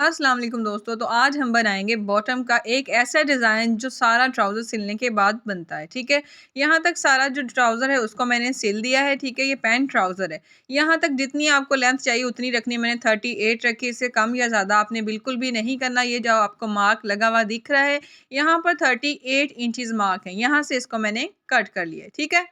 अस्सलाम वालेकुम दोस्तों। तो आज हम बनाएंगे बॉटम का एक ऐसा डिज़ाइन जो सारा ट्राउज़र सिलने के बाद बनता है। ठीक है, यहाँ तक सारा जो ट्राउज़र है उसको मैंने सिल दिया है। ठीक है, ये पैंट ट्राउज़र है। यहाँ तक जितनी आपको लेंथ चाहिए उतनी रखनी है। मैंने 38 रखी, इससे कम या ज़्यादा आपने बिल्कुल भी नहीं करना। ये जो आपको मार्क लगा हुआ दिख रहा है, यहाँ पर 38 इंचज़ मार्क है, यहाँ से इसको मैंने कट कर लिया है। ठीक है,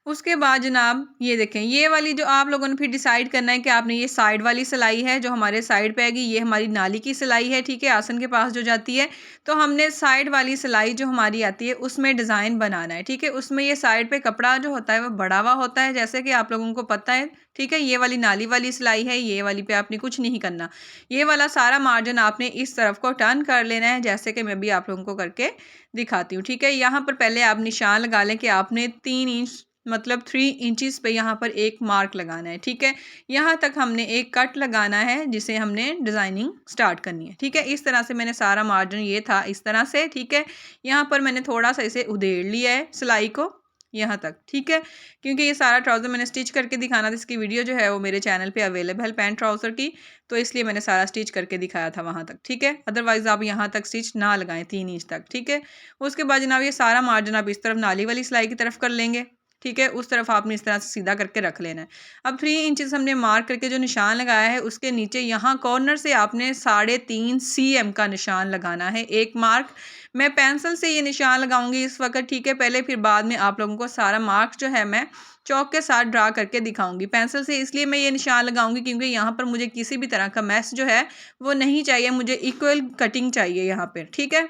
उसके बाद जनाब ये देखें, ये वाली जो आप लोगों ने फिर डिसाइड करना है कि आपने ये साइड वाली सिलाई है जो हमारे साइड पे आएगी, ये हमारी नाली की सिलाई है। ठीक है, आसन के पास जो जाती है, तो हमने साइड वाली सिलाई जो हमारी आती है उसमें डिज़ाइन बनाना है। ठीक है, उसमें ये साइड पे कपड़ा जो होता है वो बढ़ा हुआ होता है, जैसे कि आप लोगों को पता है। ठीक है, ये वाली नाली वाली सिलाई है, ये वाली पे आपने कुछ नहीं करना। ये वाला सारा मार्जिन आपने इस तरफ को टर्न कर लेना है, जैसे कि मैं भी आप लोगों को करके दिखाती हूँ। ठीक है, यहाँ पर पहले आप निशान लगा लें कि आपने 3 इंच मतलब 3 इंचज़ पे यहाँ पर एक मार्क लगाना है। ठीक है, यहाँ तक हमने एक कट लगाना है जिसे हमने डिज़ाइनिंग स्टार्ट करनी है। ठीक है, इस तरह से मैंने सारा मार्जिन ये था इस तरह से। ठीक है, यहाँ पर मैंने थोड़ा सा इसे उधेड़ लिया है सिलाई को यहाँ तक। ठीक है, क्योंकि ये सारा ट्राउज़र मैंने स्टिच करके दिखाना था, इसकी वीडियो जो है वो मेरे चैनल पे अवेलेबल है पैंट ट्राउज़र की, तो इसलिए मैंने सारा स्टिच करके दिखाया था वहाँ तक। ठीक है, अदरवाइज़ आप यहाँ तक स्टिच ना लगाएं 3 इंच तक। ठीक है, उसके बाद जनाब ये सारा मार्जिन आप इस तरफ नाली वाली सिलाई की तरफ कर लेंगे। ठीक है, उस तरफ आपने इस तरह से सीधा करके रख लेना है। अब 3 इंचज़ हमने मार्क करके जो निशान लगाया है उसके नीचे यहाँ कॉर्नर से आपने 3.5 cm का निशान लगाना है, एक मार्क। मैं पेंसिल से ये निशान लगाऊंगी इस वक्त। ठीक है, पहले फिर बाद में आप लोगों को सारा मार्क जो है मैं चौक के साथ ड्रा करके दिखाऊंगी। पेंसिल से इसलिए मैं ये निशान लगाऊंगी क्योंकि यहाँ पर मुझे किसी भी तरह का मैस जो है वो नहीं चाहिए, मुझे इक्वल कटिंग चाहिए यहाँ पर। ठीक है,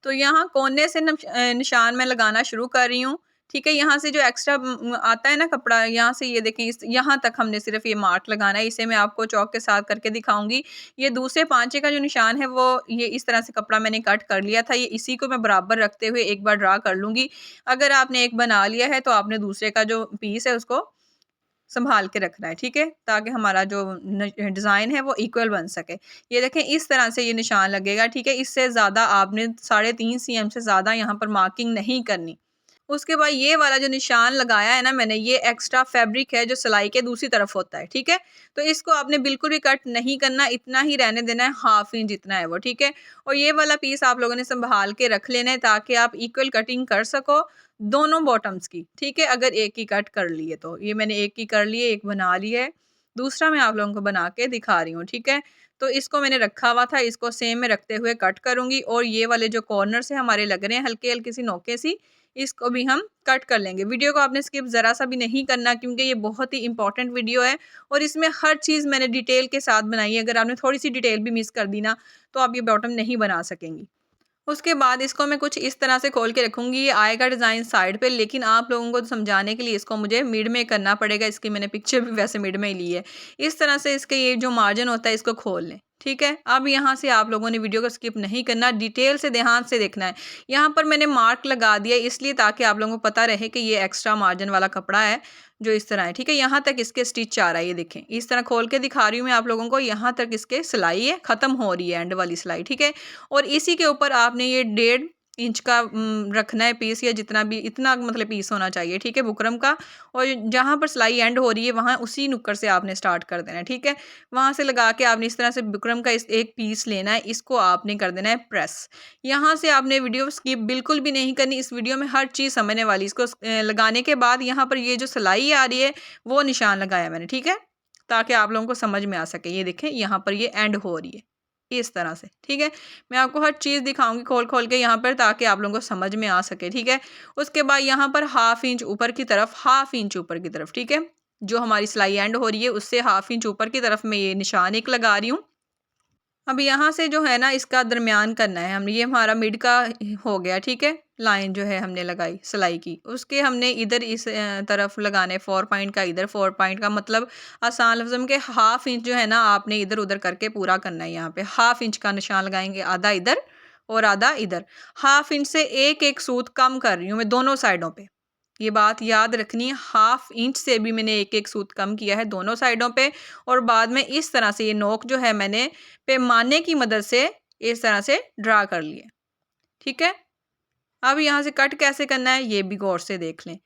तो यहाँ कोने से निशान मैं लगाना शुरू कर रही हूँ। ठीक है, यहाँ से जो एक्स्ट्रा आता है ना कपड़ा, यहाँ से ये देखें, इस यहाँ तक हमने सिर्फ ये मार्क लगाना है। इसे मैं आपको चौक के साथ करके दिखाऊंगी। ये दूसरे पांचे का जो निशान है वो ये इस तरह से कपड़ा मैंने कट कर लिया था, ये इसी को मैं बराबर रखते हुए एक बार ड्रा कर लूँगी। अगर आपने एक बना लिया है तो आपने दूसरे का जो पीस है उसको संभाल के रखना है। ठीक है, ताकि हमारा जो डिज़ाइन है वो इक्वल बन सके। ये देखें, इस तरह से ये निशान लगेगा। ठीक है, इससे ज़्यादा आपने 3.5 cm से ज़्यादा यहाँ पर मार्किंग नहीं करनी। उसके बाद ये वाला जो निशान लगाया है ना मैंने, ये एक्स्ट्रा फैब्रिक है जो सिलाई के दूसरी तरफ होता है। ठीक है, तो इसको आपने बिल्कुल भी कट नहीं करना, इतना ही रहने देना है, 1/2 इंच जितना है वो। ठीक है, और ये वाला पीस आप लोगों ने संभाल के रख लेना है ताकि आप इक्वल कटिंग कर सको दोनों बॉटम्स की। ठीक है, अगर एक ही कट कर लिए तो ये मैंने एक ही कर लिए, एक बना लिया है, दूसरा मैं आप लोगों को बना के दिखा रही हूँ। ठीक है, तो इसको मैंने रखा हुआ था, इसको सेम में रखते हुए कट करूंगी और ये वाले जो कॉर्नर से हमारे लग रहे हैं हल्के हल्की सी नोके सी, इसको भी हम कट कर लेंगे। वीडियो को आपने स्किप ज़रा सा भी नहीं करना क्योंकि ये बहुत ही इंपॉर्टेंट वीडियो है और इसमें हर चीज़ मैंने डिटेल के साथ बनाई है। अगर आपने थोड़ी सी डिटेल भी मिस कर दी ना तो आप ये बॉटम नहीं बना सकेंगी। उसके बाद इसको मैं कुछ इस तरह से खोल के रखूँगी, ये आएगा डिज़ाइन साइड पे, लेकिन आप लोगों को समझाने के लिए इसको मुझे मिड में करना पड़ेगा। इसकी मैंने पिक्चर भी वैसे मिड में ही ली है। इस तरह से इसके ये जो मार्जिन होता है इसको खोल लें। ठीक है, अब यहाँ से आप लोगों ने वीडियो को स्किप नहीं करना, डिटेल से ध्यान से देखना है। यहाँ पर मैंने मार्क लगा दिया इसलिए ताकि आप लोगों को पता रहे कि ये एक्स्ट्रा मार्जिन वाला कपड़ा है जो इस तरह है। ठीक है, यहाँ तक इसके स्टिच आ रहा है, ये देखें, इस तरह खोल के दिखा रही हूँ मैं आप लोगों को। यहाँ तक इसके सिलाई है, ख़त्म हो रही है एंड वाली सिलाई। ठीक है, और इसी के ऊपर आपने ये 1.5 इंच का रखना है पीस, या जितना भी, इतना मतलब पीस होना चाहिए। ठीक है, बुकरम का, और जहाँ पर सिलाई एंड हो रही है वहाँ उसी नुक्कड़ से आपने स्टार्ट कर देना है। ठीक है, वहाँ से लगा के आपने इस तरह से बुकरम का इस एक पीस लेना है, इसको आपने कर देना है प्रेस। यहाँ से आपने वीडियो स्किप बिल्कुल भी नहीं करनी, इस वीडियो में हर चीज़ समझने वाली। इसको लगाने के बाद यहाँ पर ये जो सिलाई आ रही है वो निशान लगाया मैंने। ठीक है, ताकि आप लोगों को समझ में आ सके। ये देखें, यहाँ पर ये एंड हो रही है इस तरह से। ठीक है, मैं आपको हर चीज़ दिखाऊंगी खोल खोल के यहाँ पर ताकि आप लोगों को समझ में आ सके। ठीक है, उसके बाद यहाँ पर 1/2 इंच ऊपर की तरफ, 1/2 इंच ऊपर की तरफ, ठीक है, जो हमारी सिलाई एंड हो रही है उससे 1/2 इंच ऊपर की तरफ मैं ये निशान एक लगा रही हूँ। अब यहाँ से जो है ना इसका दरमियान करना है हमने, ये हमारा मिड का हो गया। ठीक है, लाइन जो है हमने लगाई सिलाई की, उसके हमने इधर इस तरफ लगाने 4 पॉइंट का, इधर 4 पॉइंट का, मतलब आसान लफ्ज़ में कि 1/2 इंच जो है ना आपने इधर उधर करके पूरा करना है। यहाँ पे 1/2 इंच का निशान लगाएंगे, आधा इधर और आधा इधर। 1/2 इंच से एक एक सूत कम कर रही हूँ मैं दोनों साइडों पे, ये बात याद रखनी है। 1/2 इंच से भी मैंने एक एक सूत कम किया है दोनों साइडों पे, और बाद में इस तरह से ये नोक जो है मैंने पैमाने की मदद से इस तरह से ड्रा कर लिया। ठीक है, अब यहाँ से कट कैसे करना है ये भी गौर से देख लें।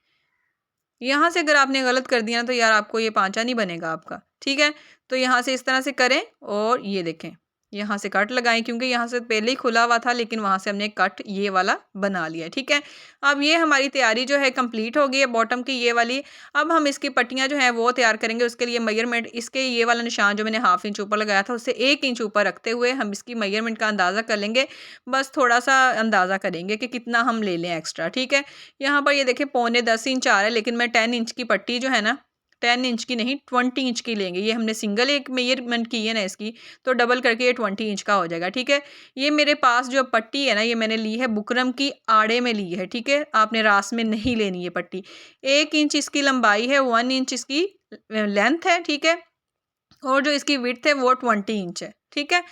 यहाँ से अगर आपने गलत कर दिया तो यार आपको ये पांचा नहीं बनेगा आपका। ठीक है, तो यहाँ से इस तरह से करें और ये देखें, यहाँ से कट लगाएं क्योंकि यहाँ से पहले ही खुला हुआ था, लेकिन वहाँ से हमने कट ये वाला बना लिया है। ठीक है, अब ये हमारी तैयारी जो है कंप्लीट हो गई है बॉटम की ये वाली। अब हम इसकी पट्टियाँ जो हैं वो तैयार करेंगे। उसके लिए मेजरमेंट इसके ये वाला निशान जो मैंने हाफ इंच ऊपर लगाया था उससे 1 इंच ऊपर रखते हुए हम इसकी मेजरमेंट का अंदाज़ा कर लेंगे। बस थोड़ा सा अंदाज़ा करेंगे कि कितना हम ले लें एक्स्ट्रा। ठीक है, यहाँ पर ये देखिए पौने 10 इंच आ रहा है, लेकिन मैं 10 इंच की पट्टी जो है ना, 10 इंच की नहीं 20 इंच की लेंगे। ये हमने सिंगल एक मेजरमेंट की है ना इसकी, तो डबल करके ये 20 इंच का हो जाएगा। ठीक है, ये मेरे पास जो पट्टी है ना ये मैंने ली है बुकरम की आड़े में ली है। ठीक है, आपने रास में नहीं लेनी है पट्टी। 1 इंच इसकी लंबाई है, 1 इंच इसकी लेंथ है। ठीक है, और जो इसकी विड्थ है वो 20 इंच है। ठीक है,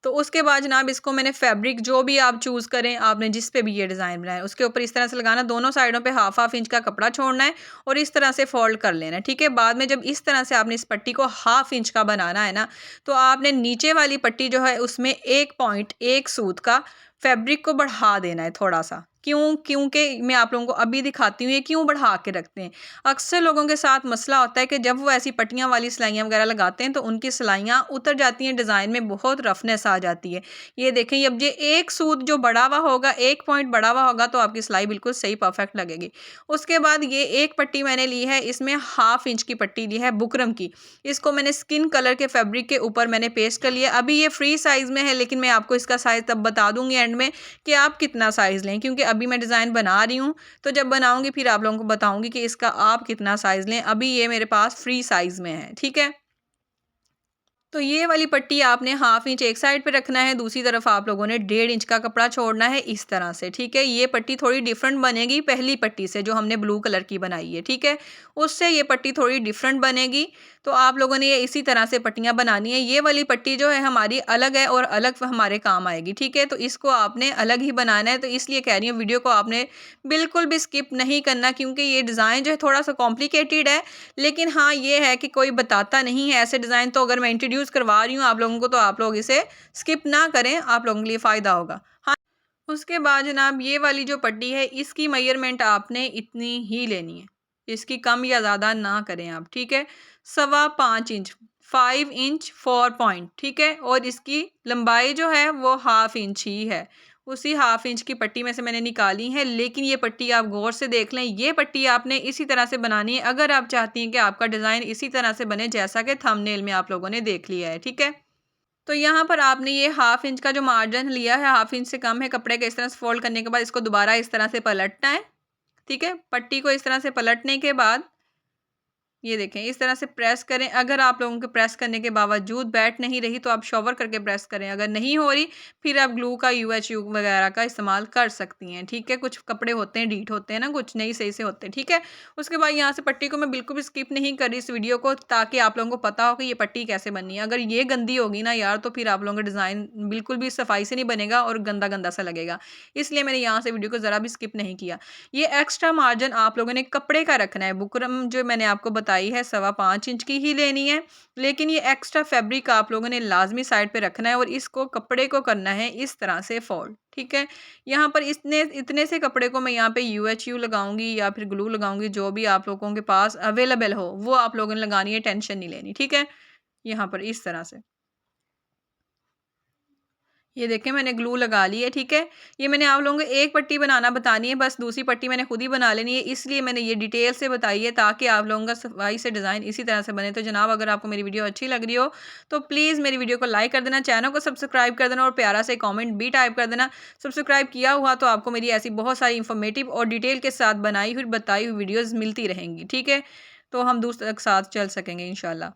तो उसके बाद जनाब इसको मैंने फैब्रिक जो भी आप चूज़ करें, आपने जिस पे भी ये डिज़ाइन बनाया उसके ऊपर इस तरह से लगाना, दोनों साइडों पे हाफ हाफ इंच का कपड़ा छोड़ना है और इस तरह से फोल्ड कर लेना है। ठीक है, बाद में जब इस तरह से आपने इस पट्टी को हाफ इंच का बनाना है ना, तो आपने नीचे वाली पट्टी जो है उसमें 1 पॉइंट 1 सूत का फैब्रिक को बढ़ा देना है थोड़ा सा। क्योंकि मैं आप लोगों को अभी दिखाती हूँ ये क्यों बढ़ा के रखते हैं। अक्सर लोगों के साथ मसला होता है कि जब वो ऐसी पट्टियाँ वाली सिलाइयाँ वगैरह लगाते हैं तो उनकी सिलाइयाँ उतर जाती हैं, डिज़ाइन में बहुत रफनेस आ जाती है। ये देखें, अब ये एक सूत जो बढ़ा हुआ होगा, 1 पॉइंट बढ़ा हुआ होगा तो आपकी सिलाई बिल्कुल सही परफेक्ट लगेगी। उसके बाद ये एक पट्टी मैंने ली है, इसमें हाफ इंच की पट्टी ली है बुकरम की। इसको मैंने स्किन कलर के फैब्रिक के ऊपर मैंने पेस्ट कर लिया। अभी ये फ्री साइज़ में है, लेकिन मैं आपको इसका साइज़ तब बता दूंगी एंड में कि आप कितना साइज़ लें, क्योंकि अभी मैं डिज़ाइन बना रही हूँ, तो जब बनाऊंगी फिर आप लोगों को बताऊंगी कि इसका आप कितना साइज़ लें। अभी ये मेरे पास फ्री साइज़ में है। ठीक है, तो ये वाली पट्टी आपने हाफ इंच एक साइड पे रखना है, दूसरी तरफ आप लोगों ने 1.5 इंच का कपड़ा छोड़ना है इस तरह से। ठीक है, ये पट्टी थोड़ी डिफरेंट बनेगी पहली पट्टी से जो हमने ब्लू कलर की बनाई है। ठीक है, उससे ये पट्टी थोड़ी डिफरेंट बनेगी, तो आप लोगों ने ये इसी तरह से पट्टियाँ बनानी है। ये वाली पट्टी जो है हमारी अलग है और अलग हमारे काम आएगी। ठीक है, तो इसको आपने अलग ही बनाना है, तो इसलिए कह रही हूँ वीडियो को आपने बिल्कुल भी स्किप नहीं करना, क्योंकि ये डिज़ाइन जो है थोड़ा सा कॉम्प्लिकेटेड है। लेकिन हाँ, ये है कि कोई बताता नहीं है ऐसे डिज़ाइन, तो अगर मैं इंट्रोड्यूस करवा रही हूँ आप लोगों को तो आप लोग इसे स्किप ना करें, आप लोगों के लिए फ़ायदा होगा। हाँ, उसके बाद जनाब ये वाली जो पट्टी है इसकी मेजरमेंट आपने इतनी ही लेनी है, इसकी कम या ज़्यादा ना करें आप। ठीक है, 5.25 इंच, 5 इंच 4 पॉइंट। ठीक है, और इसकी लंबाई जो है वो हाफ इंच ही है, उसी हाफ इंच की पट्टी में से मैंने निकाली है। लेकिन ये पट्टी आप गौर से देख लें, ये पट्टी आपने इसी तरह से बनानी है अगर आप चाहती हैं कि आपका डिज़ाइन इसी तरह से बने जैसा कि थंबनेल में आप लोगों ने देख लिया है। ठीक है, तो यहाँ पर आपने ये हाफ इंच का जो मार्जिन लिया है, हाफ इंच से कम है कपड़े के, इस तरह से फोल्ड करने के बाद इसको दोबारा इस तरह से पलटना है। ठीक है, पट्टी को इस तरह से पलटने के बाद ये देखें इस तरह से प्रेस करें। अगर आप लोगों के प्रेस करने के बावजूद बैठ नहीं रही तो आप शॉवर करके प्रेस करें। अगर नहीं हो रही फिर आप ग्लू का UHU वगैरह का इस्तेमाल कर सकती हैं। ठीक है, कुछ कपड़े होते हैं ढीठ होते हैं ना, कुछ नहीं सही से होते हैं। ठीक है, उसके बाद यहाँ से पट्टी को मैं बिल्कुल भी स्किप नहीं कर रही इस वीडियो को, ताकि आप लोगों को पता हो कि ये पट्टी कैसे बननी है। अगर ये गंदी होगी ना यार तो फिर आप लोगों का डिज़ाइन बिल्कुल भी सफाई से नहीं बनेगा और गंदा गंदा सा लगेगा। इसलिए मैंने यहाँ से वीडियो को ज़रा भी स्किप नहीं किया। ये एक्स्ट्रा मार्जिन आप लोगों ने कपड़े का रखना है। बुकरम जो मैंने आपको बताई है 5.25 इंच की ही लेनी है, लेकिन ये एक्स्ट्रा फैब्रिक आप लोगों ने लाजमी साइड पे रखना है और इसको कपड़े को करना है इस तरह से फोल्ड। ठीक है, यहाँ पर इतने से कपड़े को मैं यहाँ पे UHU लगाऊंगी या फिर ग्लू लगाऊंगी, जो भी आप लोगों के पास अवेलेबल हो वो आप लोगों ने लगानी है, टेंशन नहीं लेनी। ठीक है, यहाँ पर इस तरह से ये देखें मैंने ग्लू लगा ली है। ठीक है, ये मैंने आप लोगों को एक पट्टी बनाना बतानी है, बस दूसरी पट्टी मैंने खुद ही बना लेनी है, इसलिए मैंने ये डिटेल से बताई है ताकि आप लोगों का सफाई से डिज़ाइन इसी तरह से बने। तो जनाब अगर आपको मेरी वीडियो अच्छी लग रही हो तो प्लीज़ मेरी वीडियो को लाइक कर देना, चैनल को सब्सक्राइब कर देना और प्यारा से कॉमेंट भी टाइप कर देना। सब्सक्राइब किया हुआ तो आपको मेरी ऐसी बहुत सारी इंफॉर्मेटिव और डिटेल के साथ बनाई हुई बताई हुई वीडियोज़ मिलती रहेंगी। ठीक है, तो हम दूर तक साथ चल सकेंगे इंशाल्लाह।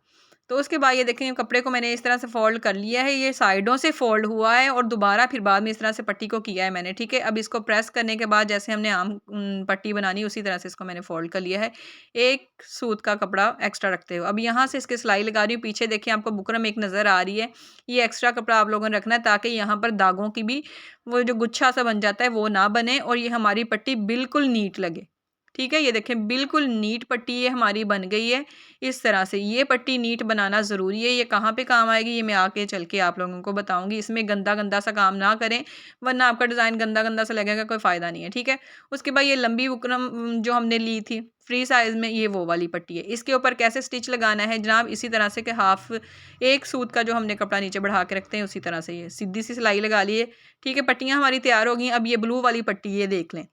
तो उसके बाद ये देखें कपड़े को मैंने इस तरह से फोल्ड कर लिया है, ये साइडों से फोल्ड हुआ है और दोबारा फिर बाद में इस तरह से पट्टी को किया है मैंने। ठीक है, अब इसको प्रेस करने के बाद जैसे हमने आम पट्टी बनानी उसी तरह से इसको मैंने फोल्ड कर लिया है, एक सूत का कपड़ा एक्स्ट्रा रखते हुए। अब यहाँ से इसके सिलाई लगा रही हूँ, पीछे देखिए आपको बुकरम एक नज़र आ रही है, ये एक्स्ट्रा कपड़ा आप लोगों ने रखना है ताकि यहाँ पर दागों की भी वो जो गुच्छा सा बन जाता है वो ना बने और ये हमारी पट्टी बिल्कुल नीट लगे। ठीक है। ये देखें बिल्कुल नीट पट्टी ये हमारी बन गई है इस तरह से। ये पट्टी नीट बनाना ज़रूरी है। ये कहाँ पे काम आएगी ये मैं आगे चल के आप लोगों को बताऊंगी। इसमें गंदा गंदा सा काम ना करें वरना आपका डिज़ाइन गंदा गंदा सा लगेगा, कोई फ़ायदा नहीं है, ठीक है। उसके बाद ये लंबी बुकरम जो हमने ली थी फ्री साइज़ में, ये वो वाली पट्टी है। इसके ऊपर कैसे स्टिच लगाना है जनाब, इसी तरह से कि हाफ एक सूत का जो हमने कपड़ा नीचे बढ़ा के रखते हैं उसी तरह से ये सीधी सी सिलाई लगा लिए, ठीक है। पट्टियाँ हमारी तैयार हो गई। अब ये ब्लू वाली पट्टी ये देख लें।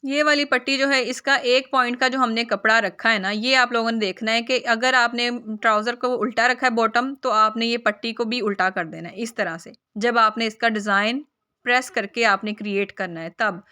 ये वाली पट्टी जो है इसका एक पॉइंट का जो हमने कपड़ा रखा है ना, ये आप लोगों ने देखना है कि अगर आपने ट्राउज़र को उल्टा रखा है बॉटम, तो आपने ये पट्टी को भी उल्टा कर देना है इस तरह से। जब आपने इसका डिज़ाइन प्रेस करके आपने क्रिएट करना है तब।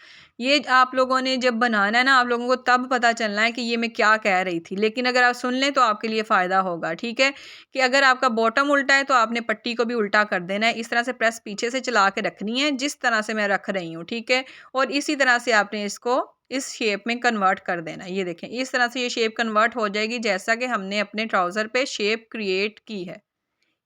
ये आप लोगों ने जब बनाना है ना, आप लोगों को तब पता चलना है कि ये मैं क्या कह रही थी। लेकिन अगर आप सुन लें तो आपके लिए फ़ायदा होगा, ठीक है। कि अगर आपका बॉटम उल्टा है तो आपने पट्टी को भी उल्टा कर देना है। इस तरह से प्रेस पीछे से चला के रखनी है जिस तरह से मैं रख रही हूँ, ठीक है। और इसी तरह से आपने इसको इस शेप में कन्वर्ट कर देना। ये देखें इस तरह से ये शेप कन्वर्ट हो जाएगी जैसा कि हमने अपने ट्राउज़र पे शेप क्रिएट की है।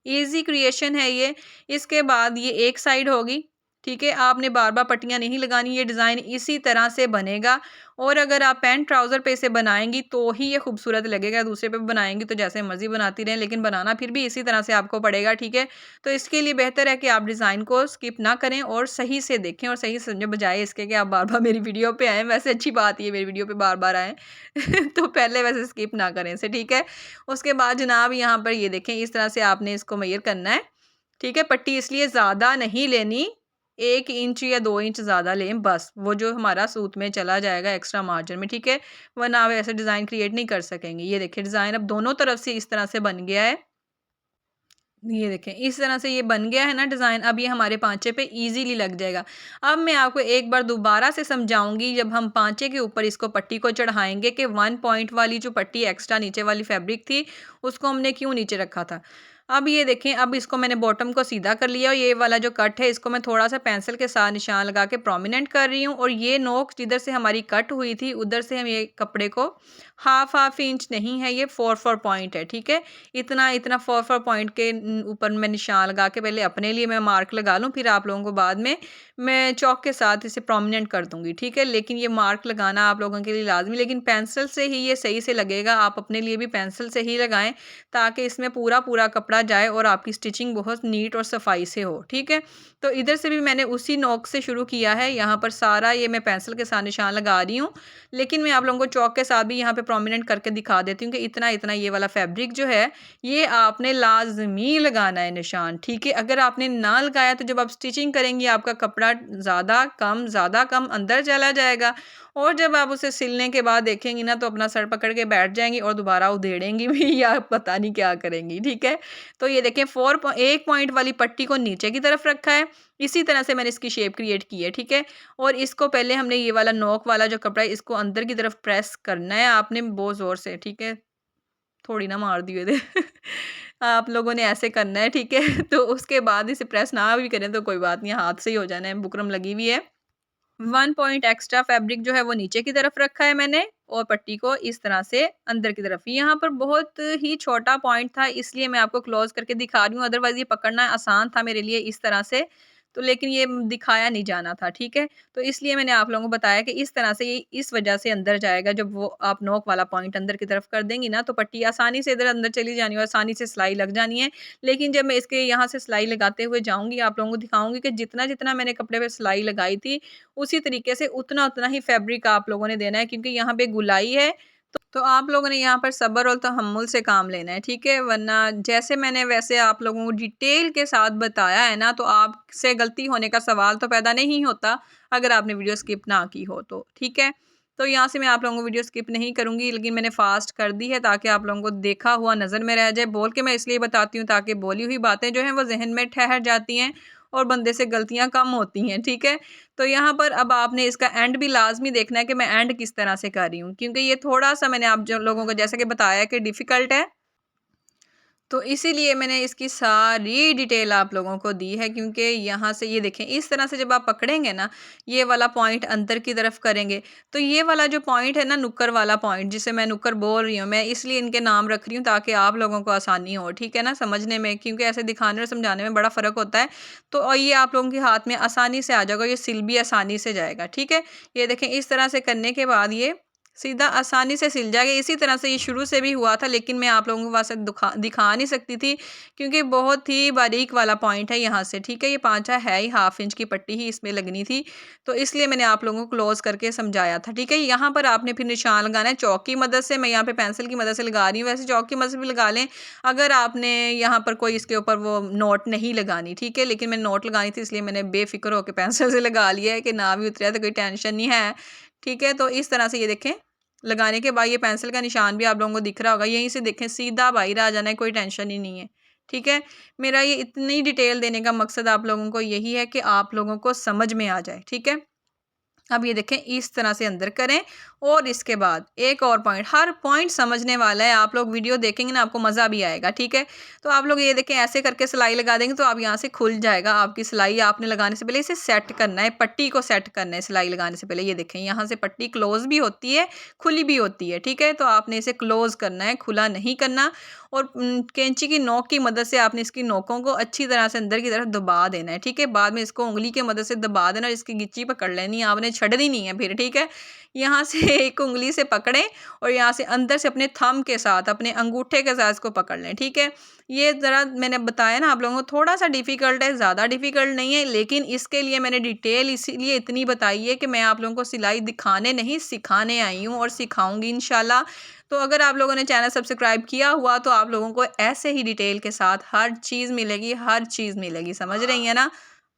ईज़ी क्रिएशन है ये। इसके बाद ये एक साइड होगी, ठीक है। आपने बार-बार पट्टियाँ नहीं लगानी, ये डिज़ाइन इसी तरह से बनेगा। और अगर आप पैंट ट्राउज़र पे इसे बनाएँगी तो ही ये खूबसूरत लगेगा, दूसरे पे भी बनाएँगी तो जैसे मर्ज़ी बनाती रहें, लेकिन बनाना फिर भी इसी तरह से आपको पड़ेगा, ठीक है। तो इसके लिए बेहतर है कि आप डिज़ाइन को स्किप ना करें और सही से देखें और सही से समझें, बजाए इसके कि आप बार-बार मेरी वीडियो पे आएँ। वैसे अच्छी बात है मेरी वीडियो पे बार-बार आएँ तो पहले वैसे स्किप ना करें इसे, ठीक है। उसके बाद जनाब यहाँ पर ये देखें इस तरह से आपने इसको मेज़र करना है, ठीक है। पट्टी इसलिए ज़्यादा नहीं लेनी, 1 इंच या 2 इंच ज़्यादा लें बस, वो जो हमारा सूत में चला जाएगा एक्स्ट्रा मार्जिन में, ठीक है। वरना आप ऐसे डिज़ाइन क्रिएट नहीं कर सकेंगे। ये देखिए डिज़ाइन अब दोनों तरफ से इस तरह से बन गया है। ये देखें इस तरह से ये बन गया है ना डिज़ाइन। अब ये हमारे पांचे पे इजीली लग जाएगा। अब मैं आपको एक बार दोबारा से समझाऊंगी जब हम पांचे के ऊपर इसको पट्टी को चढ़ाएंगे कि 1 पॉइंट वाली जो पट्टी एक्स्ट्रा नीचे वाली फैब्रिक थी उसको हमने क्यों नीचे रखा था। अब ये देखें अब इसको मैंने बॉटम को सीधा कर लिया और ये वाला जो कट है इसको मैं थोड़ा सा पेंसिल के साथ निशान लगा के प्रोमिनेंट कर रही हूँ। और ये नोक जिधर से हमारी कट हुई थी उधर से हम ये कपड़े को हाफ इंच नहीं है, ये 4 पॉइंट है, ठीक है। इतना इतना 4 पॉइंट के ऊपर मैं निशान लगा के पहले अपने लिए मैं मार्क लगा लूँ, फिर आप लोगों को बाद में मैं चौक के साथ इसे प्रोमिनेंट कर दूंगी, ठीक है। लेकिन ये मार्क लगाना आप लोगों के लिए लाजमी, लेकिन पेंसिल से ही ये सही से लगेगा। आप अपने लिए भी पेंसिल से ही लगाएं ताकि इसमें पूरा पूरा कपड़ा जाए और आपकी स्टिचिंग बहुत नीट और सफाई से हो, ठीक है। तो इधर से भी मैंने उसी नोक से शुरू किया है। यहाँ पर सारा ये मैं पेंसिल के साथ निशान लगा रही हूँ, लेकिन मैं आप लोगों को चौक के साथ भी यहाँ पे प्रोमिनेंट करके दिखा देती हूँ कि इतना इतना ये वाला फैब्रिक जो है ये आपने लाजमी लगाना है निशान, ठीक है। अगर आपने ना लगाया तो जब आप स्टिचिंग करेंगी आपका कपड़ा ज़्यादा कम अंदर चला जाएगा और जब आप उसे सिलने के बाद देखेंगी ना तो अपना सर पकड़ के बैठ जाएंगी और दोबारा उधेड़ेंगी भी या पता नहीं क्या करेंगी, ठीक है। तो ये देखें 1 पॉइंट वाली पट्टी को नीचे की तरफ रखा है, इसी तरह से मैंने इसकी शेप क्रिएट की है, ठीक है। और इसको पहले हमने ये वाला नोक वाला जो कपड़ा है इसको अंदर की तरफ प्रेस करना है आपने बहुत ज़ोर से, ठीक है। थोड़ी ना मार दिए थे आप लोगों ने ऐसे करना है, ठीक है। तो उसके बाद इसे प्रेस ना भी करें तो कोई बात नहीं, हाथ से ही हो जाना है, बुकरम लगी हुई है। 1 पॉइंट एक्स्ट्रा फैब्रिक जो है वो नीचे की तरफ रखा है मैंने और पट्टी को इस तरह से अंदर की तरफ। यहाँ पर बहुत ही छोटा पॉइंट था इसलिए मैं आपको क्लोज करके दिखा रही हूँ, अदरवाइज ये पकड़ना आसान था मेरे लिए इस तरह से। तो लेकिन ये दिखाया नहीं जाना था, ठीक है। तो इसलिए मैंने आप लोगों को बताया कि इस तरह से ये इस वजह से अंदर जाएगा। जब वो आप नोक वाला पॉइंट अंदर की तरफ कर देंगी ना तो पट्टी आसानी से इधर अंदर चली जानी है और आसानी से सिलाई लग जानी है। लेकिन जब मैं इसके यहाँ से सिलाई लगाते हुए जाऊँगी आप लोगों को दिखाऊँगी कि जितना जितना मैंने कपड़े पे सिलाई लगाई थी उसी तरीके से उतना उतना ही फैब्रिक आप लोगों ने देना है, क्योंकि यहाँ पे गुलाई है। तो आप लोगों ने यहाँ पर सब्र और तहम्मुल से काम लेना है, ठीक है। वरना जैसे मैंने वैसे आप लोगों को डिटेल के साथ बताया है ना तो आपसे गलती होने का सवाल तो पैदा नहीं होता अगर आपने वीडियो स्किप ना की हो तो, ठीक है। तो यहाँ से मैं आप लोगों को वीडियो स्किप नहीं करूँगी, लेकिन मैंने फास्ट कर दी है ताकि आप लोगों को देखा हुआ नज़र में रह जाए। बोल के मैं इसलिए बताती हूँ ताकि बोली हुई बातें जो हैं वो जहन में ठहर जाती हैं और बंदे से गलतियाँ कम होती हैं, ठीक है। तो यहाँ पर अब आपने इसका एंड भी लाज़मी देखना है कि मैं एंड किस तरह से कर रही हूँ, क्योंकि ये थोड़ा-सा मैंने आप जो लोगों को जैसा कि बताया कि डिफ़िकल्ट है। तो इसीलिए मैंने इसकी सारी डिटेल आप लोगों को दी है, क्योंकि यहाँ से ये देखें इस तरह से जब आप पकड़ेंगे ना ये वाला पॉइंट अंदर की तरफ करेंगे तो ये वाला जो पॉइंट है ना नुक्कर वाला पॉइंट जिसे मैं नुक्कर बोल रही हूँ, मैं इसलिए इनके नाम रख रही हूँ ताकि आप लोगों को आसानी हो, ठीक है ना, समझने में, क्योंकि ऐसे दिखाने और समझाने में बड़ा फ़र्क होता है। तो और ये आप लोगों के हाथ में आसानी से आ जाएगा, ये सिल भी आसानी से जाएगा, ठीक है। ये देखें इस तरह से करने के बाद ये सीधा आसानी से सिल जाएगा। इसी तरह से ये शुरू से भी हुआ था, लेकिन मैं आप लोगों को वहाँ से दिखा नहीं सकती थी क्योंकि बहुत ही बारीक वाला पॉइंट है यहाँ से, ठीक है। ये पांचा है ही, 1/2 इंच की पट्टी ही इसमें लगनी थी, तो इसलिए मैंने आप लोगों को क्लोज करके समझाया था, ठीक है। यहाँ पर आपने फिर निशान लगाना है चौक की मदद से। मैं यहाँ पे पेंसिल की मदद से लगा रही हूँ, वैसे चौक की मदद से भी लगा लें अगर आपने यहाँ पर कोई इसके ऊपर वो नोट नहीं लगानी, ठीक है। लेकिन मैंने नोट लगानी थी, इसलिए मैंने बेफिक्र होकर पेंसिल से लगा लिया है कि ना भी उतरा तो कोई टेंशन नहीं है, ठीक है। तो इस तरह से ये देखें, लगाने के बाद ये पेंसिल का निशान भी आप लोगों को दिख रहा होगा, यहीं से देखें सीधा बाहर आ जाना है, कोई टेंशन ही नहीं है, ठीक है। मेरा ये इतनी डिटेल देने का मकसद आप लोगों को यही है कि आप लोगों को समझ में आ जाए, ठीक है। अब ये देखें इस तरह से अंदर करें, और इसके बाद एक और पॉइंट, हर पॉइंट समझने वाला है, आप लोग वीडियो देखेंगे ना आपको मज़ा भी आएगा, ठीक है। तो आप लोग ये देखें ऐसे करके सिलाई लगा देंगे तो आप यहाँ से खुल जाएगा आपकी सिलाई। आपने लगाने से पहले इसे सेट करना है, पट्टी को सेट करना है सिलाई लगाने से पहले। ये देखें यहाँ से पट्टी क्लोज भी होती है, खुली भी होती है, ठीक है। तो आपने इसे क्लोज करना है, खुला नहीं करना। और कैंची की नोक की मदद से आपने इसकी नोकों को अच्छी तरह से अंदर की तरफ दबा देना है, ठीक है। बाद में इसको उंगली की मदद से दबा देना, इसकी गिच्ची पकड़ लेनी है आपने, छड़नी नहीं है फिर, ठीक है। यहाँ से एक उंगली से पकड़ें और यहाँ से अंदर से अपने थंब के साथ, अपने अंगूठे के साथ इसको पकड़ लें, ठीक है। ये ज़रा मैंने बताया ना आप लोगों को, थोड़ा सा डिफ़िकल्ट है, ज़्यादा डिफ़िकल्ट नहीं है, लेकिन इसके लिए मैंने डिटेल इसीलिए इतनी बताई है कि मैं आप लोगों को सिलाई दिखाने नहीं सिखाने आई हूँ, और सिखाऊंगी इंशाल्लाह। तो अगर आप लोगों ने चैनल सब्सक्राइब किया हुआ तो आप लोगों को ऐसे ही डिटेल के साथ हर चीज़ मिलेगी, हर चीज़ मिलेगी, समझ रही है ना।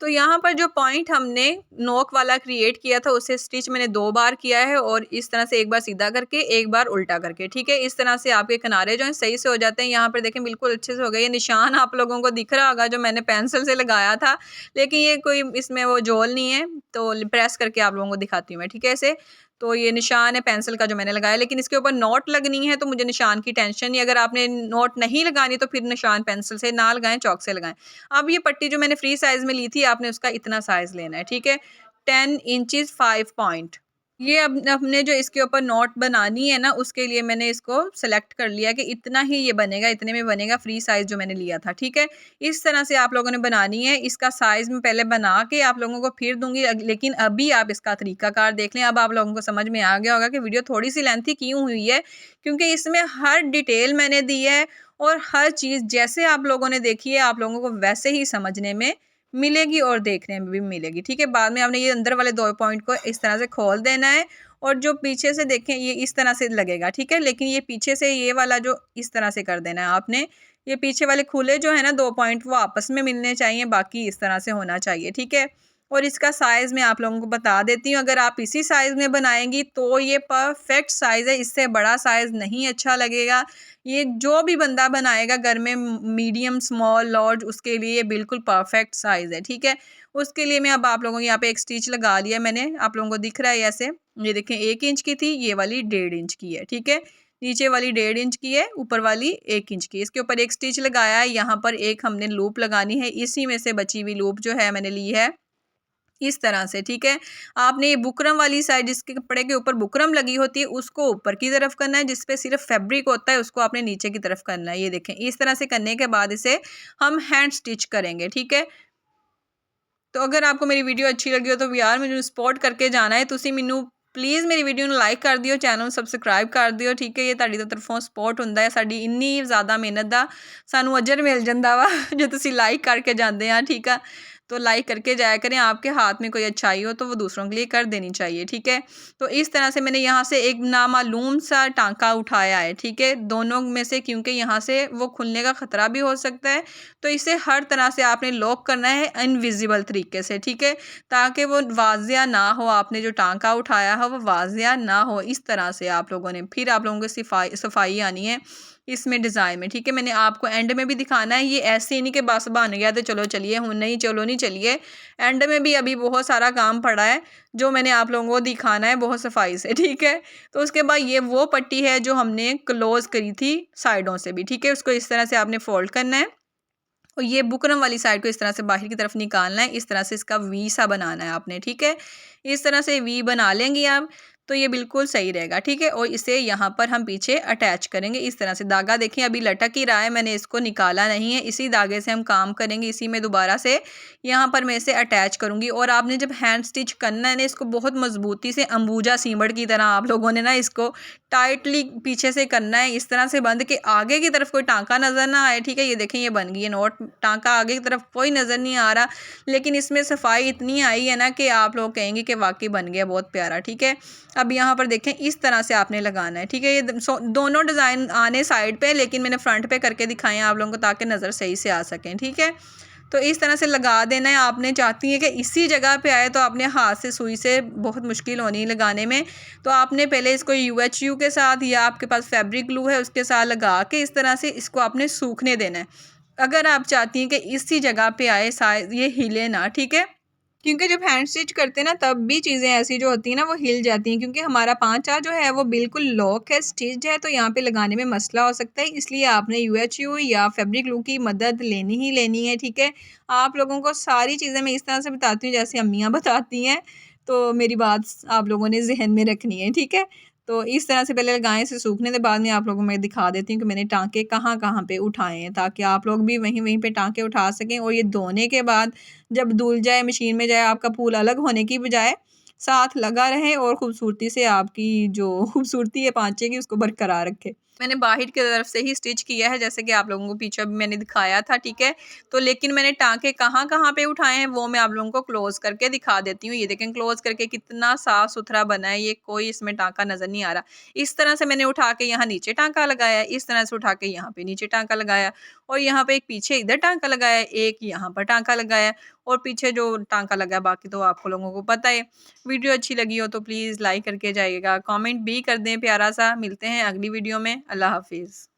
तो यहाँ पर जो पॉइंट हमने नोक वाला क्रिएट किया था उसे स्टिच मैंने 2 बार किया है, और इस तरह से एक बार सीधा करके एक बार उल्टा करके, ठीक है। इस तरह से आपके किनारे जो हैं सही से हो जाते हैं। यहाँ पर देखें बिल्कुल अच्छे से हो गए। ये निशान आप लोगों को दिख रहा होगा जो मैंने पेंसिल से लगाया था, लेकिन ये कोई इसमें वो झोल नहीं है, तो प्रेस करके आप लोगों को दिखाती हूँ मैं, ठीक है। ऐसे तो ये निशान है पेंसिल का जो मैंने लगाया, लेकिन इसके ऊपर नोट लगनी है तो मुझे निशान की टेंशन नहीं। अगर आपने नोट नहीं लगानी तो फिर निशान पेंसिल से ना लगाएं, चौक से लगाएं। अब ये पट्टी जो मैंने फ्री साइज में ली थी, आपने उसका इतना साइज लेना है, ठीक है। 10 इंचज 5 पॉइंट। ये अब अपने जो इसके ऊपर नोट बनानी है ना, उसके लिए मैंने इसको सेलेक्ट कर लिया कि इतना ही ये बनेगा, इतने में बनेगा फ्री साइज जो मैंने लिया था, ठीक है। इस तरह से आप लोगों ने बनानी है। इसका साइज मैं पहले बना के आप लोगों को फिर दूंगी, लेकिन अभी आप इसका तरीकाकार देख लें। अब आप लोगों को समझ में आ गया होगा कि वीडियो थोड़ी सी लेंथी क्यों हुई है, क्योंकि इसमें हर डिटेल मैंने दी है, और हर चीज़ जैसे आप लोगों ने देखी है आप लोगों को वैसे ही समझने में मिलेगी और देखने में भी मिलेगी, ठीक है। बाद में आपने ये अंदर वाले 2 पॉइंट को इस तरह से खोल देना है, और जो पीछे से देखें ये इस तरह से लगेगा, ठीक है। लेकिन ये पीछे से ये वाला जो इस तरह से कर देना है आपने, ये पीछे वाले खुले जो है ना 2 पॉइंट वो आपस में मिलने चाहिए, बाकी इस तरह से होना चाहिए, ठीक है। और इसका साइज़ मैं आप लोगों को बता देती हूँ, अगर आप इसी साइज़ में बनाएंगी तो ये परफेक्ट साइज़ है, इससे बड़ा साइज़ नहीं अच्छा लगेगा। ये जो भी बंदा बनाएगा घर में मीडियम स्मॉल लार्ज, उसके लिए बिल्कुल परफेक्ट साइज़ है, ठीक है। उसके लिए मैं अब आप लोगों को यहाँ पे एक स्टिच लगा लिया मैंने, आप लोगों को दिख रहा है ऐसे। ये देखें 1 इंच की थी, ये वाली 1.5 इंच की है, ठीक है। नीचे वाली 1.5 इंच की है, ऊपर वाली 1 इंच की। इसके ऊपर एक स्टिच लगाया है, यहाँ पर एक हमने लूप लगानी है, इसी में से बची हुई लूप जो है मैंने ली है इस तरह से, ठीक है। आपने ये बुकरम वाली साइड, जिसके कपड़े के ऊपर बुकरम लगी होती है उसको ऊपर की तरफ करना है, जिस पे सिर्फ फैब्रिक होता है उसको आपने नीचे की तरफ करना है। ये देखें इस तरह से करने के बाद इसे हम हैंड स्टिच करेंगे, ठीक है। तो अगर आपको मेरी वीडियो अच्छी लगी हो तो यार मुझे सपोर्ट करके जाना है, तुसी मैनू प्लीज़ मेरी वीडियो ਨੂੰ ਲਾਈਕ ਕਰ ਦਿਓ, ਚੈਨਲ ਨੂੰ ਸਬਸਕ੍ਰਾਈਬ ਕਰ ਦਿਓ, ਠੀਕ ਹੈ। ਇਹ ਤੁਹਾਡੀ ਤਰਫੋਂ ਸਪੋਰਟ ਹੁੰਦਾ ਹੈ, ਸਾਡੀ ਇੰਨੀ ਜ਼ਿਆਦਾ ਮਿਹਨਤ ਦਾ ਸਾਨੂੰ ਅਜਰ ਮਿਲ ਜਾਂਦਾ ਵਾ ਜੇ ਤੁਸੀਂ ਲਾਈਕ करके जाते हैं, ठीक है। तो लाइक करके जाया करें, आपके हाथ में कोई अच्छाई हो तो वो दूसरों के लिए कर देनी चाहिए, ठीक है। तो इस तरह से मैंने यहाँ से एक नामालूम सा टांका उठाया है, ठीक है, दोनों में से, क्योंकि यहाँ से वो खुलने का ख़तरा भी हो सकता है। तो इसे हर तरह से आपने लॉक करना है इनविजिबल तरीके से, ठीक है, ताकि वो वाजिया ना हो, आपने जो टांका उठाया है वो वाजिया ना हो। इस तरह से आप लोगों ने फिर आप लोगों को सफाई आनी है इसमें डिज़ाइन में, ठीक है। मैंने आपको एंड में भी दिखाना है, ये ऐसे ही नहीं कि बस बन गया तो चलो चलिए, हूँ नहीं चलो नहीं चलिए, एंड में भी अभी बहुत सारा काम पड़ा है जो मैंने आप लोगों को दिखाना है बहुत सफाई से, ठीक है। तो उसके बाद ये वो पट्टी है जो हमने क्लोज़ करी थी साइडों से भी, ठीक है, उसको इस तरह से आपने फोल्ड करना है, और ये बुकरम वाली साइड को इस तरह से बाहर की तरफ निकालना है, इस तरह से इसका वी सा बनाना है आपने, ठीक है। इस तरह से वी बना लेंगे आप। तो ये बिल्कुल सही रहेगा, ठीक है। और इसे यहाँ पर हम पीछे अटैच करेंगे इस तरह से। धागा देखिए अभी लटक ही रहा है, मैंने इसको निकाला नहीं है। इसी धागे से हम काम करेंगे, इसी में दोबारा से यहाँ पर मैं इसे अटैच करूँगी। और आपने जब हैंड स्टिच करना है ना, इसको बहुत मजबूती से अंबुजा सीमड़ की तरह आप लोगों ने ना इसको टाइटली पीछे से करना है, इस तरह से बंद के आगे की तरफ कोई टाँका नज़र ना आए, ठीक है। ये देखें ये बन गई है नॉट, टाँका आगे की तरफ कोई नज़र नहीं आ रहा, लेकिन इसमें सफाई इतनी आई है ना कि आप लोग कहेंगे कि वाकई बन गया बहुत प्यारा, ठीक है। अब यहाँ पर देखें इस तरह से आपने लगाना है, ठीक है। ये दोनों डिज़ाइन आने साइड पे, लेकिन मैंने फ्रंट पे करके दिखाए हैं आप लोगों को ताकि नज़र सही से आ सकें, ठीक है। तो इस तरह से लगा देना है। आपने चाहती है कि इसी जगह पे आए तो आपने हाथ से सुई से बहुत मुश्किल होनी है लगाने में, तो आपने पहले इसको UHU के साथ या आपके पास फैब्रिक ग्लू है उसके साथ लगा के इस तरह से इसको आपने सूखने देना है। अगर आप चाहती हैं कि इसी जगह पे आए, शायद ये हिले ना, ठीक है। क्योंकि जब हैंड स्टिच करते हैं ना तब भी चीज़ें ऐसी जो होती हैं ना वो हिल जाती हैं, क्योंकि हमारा पांचा जो है वो बिल्कुल लॉक है, स्टिच्ड है, तो यहाँ पे लगाने में मसला हो सकता है। इसलिए आपने UHU या फैब्रिक ग्लू की मदद लेनी ही लेनी है, ठीक है। आप लोगों को सारी चीज़ें मैं इस तरह से बताती हूँ जैसे अम्मियाँ बताती हैं, तो मेरी बात आप लोगों ने जहन में रखनी है, ठीक है। तो इस तरह से पहले लगाएं, इसे सूखने के बाद में आप लोगों को मैं दिखा देती हूँ कि मैंने टाँके कहाँ-कहाँ पे उठाए हैं, ताकि आप लोग भी वहीं-वहीं पे टाँके उठा सकें। और ये धोने के बाद जब धुल जाए, मशीन में जाए, आपका फूल अलग होने की बजाय साथ लगा रहे और खूबसूरती से आपकी जो खूबसूरती है पाँचे की उसको बरकरार रखे। मैंने बाहर की तरफ से ही स्टिच किया है जैसे कि आप लोगों को पीछे भी मैंने दिखाया था, ठीक है। तो लेकिन मैंने टाँके कहाँ-कहाँ पे उठाए हैं वो मैं आप लोगों को क्लोज़ करके दिखा देती हूँ। ये देखें क्लोज़ करके कितना साफ-सुथरा बना है, ये कोई इसमें टाँका नज़र नहीं आ रहा। इस तरह से मैंने उठा के यहाँ नीचे टाँका लगाया, इस तरह से उठा के यहाँ पे नीचे टाँका लगाया और यहाँ पे एक पीछे इधर टाँका लगाया, एक यहाँ पर टाँका लगाया और पीछे जो टाँका लगा है बाकी तो आप लोगों को पता है। वीडियो अच्छी लगी हो तो प्लीज़ लाइक करके जाइएगा, कमेंट भी कर दें प्यारा सा। मिलते हैं अगली वीडियो में। अल्लाह हाफ़िज़।